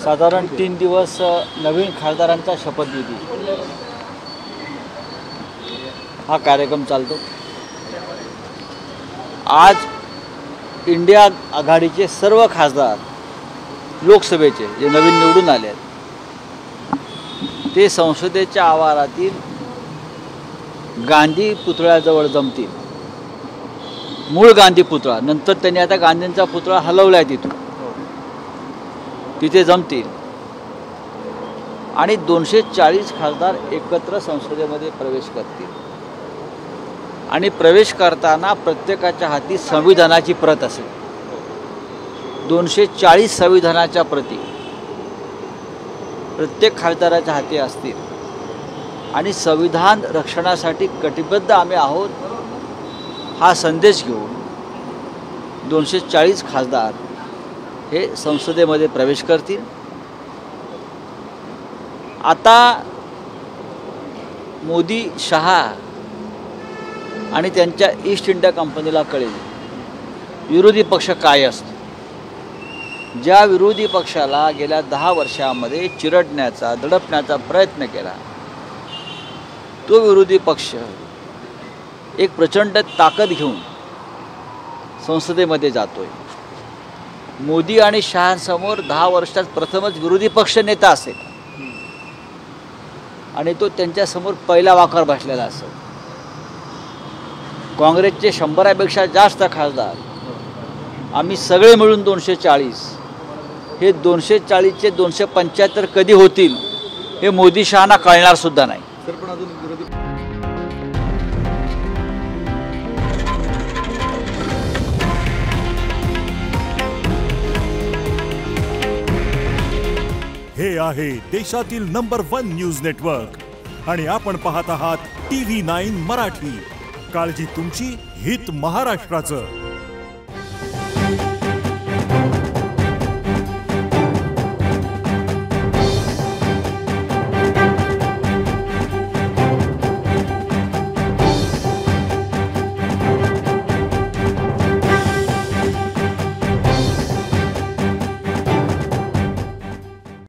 साधारण 3 दिवस नवीन खासदारांचा शपथविधी हा कार्यक्रम चालतो। आज इंडिया आघाडीचे सर्व खासदार लोकसभेचे जे नवीन निवडून आले आहेत ते संसदेच्या आवारातील गांधी पुतळ्याजवळ जमतील। मूळ गांधी पुतळा, नंतर त्यांनी आता गांधींचा पुतळा हलवलाय तिथे जमतील आणि 240 खासदार एकत्र संसदेमध्ये प्रवेश करतील आणि प्रवेश करताना प्रत्येकाच्या हाती संविधानाची प्रत असेल। 240 संविधानाच्या प्रती प्रत्येक खासदाराच्या हाती असतील आणि संविधान रक्षणासाठी कटिबद्ध आम्ही आहोत हा संदेश घेऊन 240 खासदार हे संसदेमध्ये प्रवेश करतील। आता मोदी शहा आणि त्यांच्या ईस्ट इंडिया कंपनीला कळेल विरोधी पक्ष काय असतो। ज्या विरोधी पक्षाला गेल्या 10 वर्षामध्ये चिरडण्याचा दडपण्याचा प्रयत्न केला तो विरोधी पक्ष एक प्रचंड ताकद घेऊन संसदेमध्ये जातोय। मोदी आणि शहांसमोर 10 वर्षात प्रथमच विरोधी पक्ष नेता असेल आणि तो त्यांच्यासमोर पहिला वाकर बसलेला असेल। काँग्रेसचे 100पेक्षा जास्त खासदार आम्ही सगळे मिळून 240, हे 240चे 275 कधी होतील हे मोदी शहांना कळणार सुद्धा नाही। हे आहे देशातील नंबर 1 न्यूज नेटवर्क आणि आपण पाहत आहात TV9 मराठी। काळजी तुमची, हित महाराष्ट्राचं।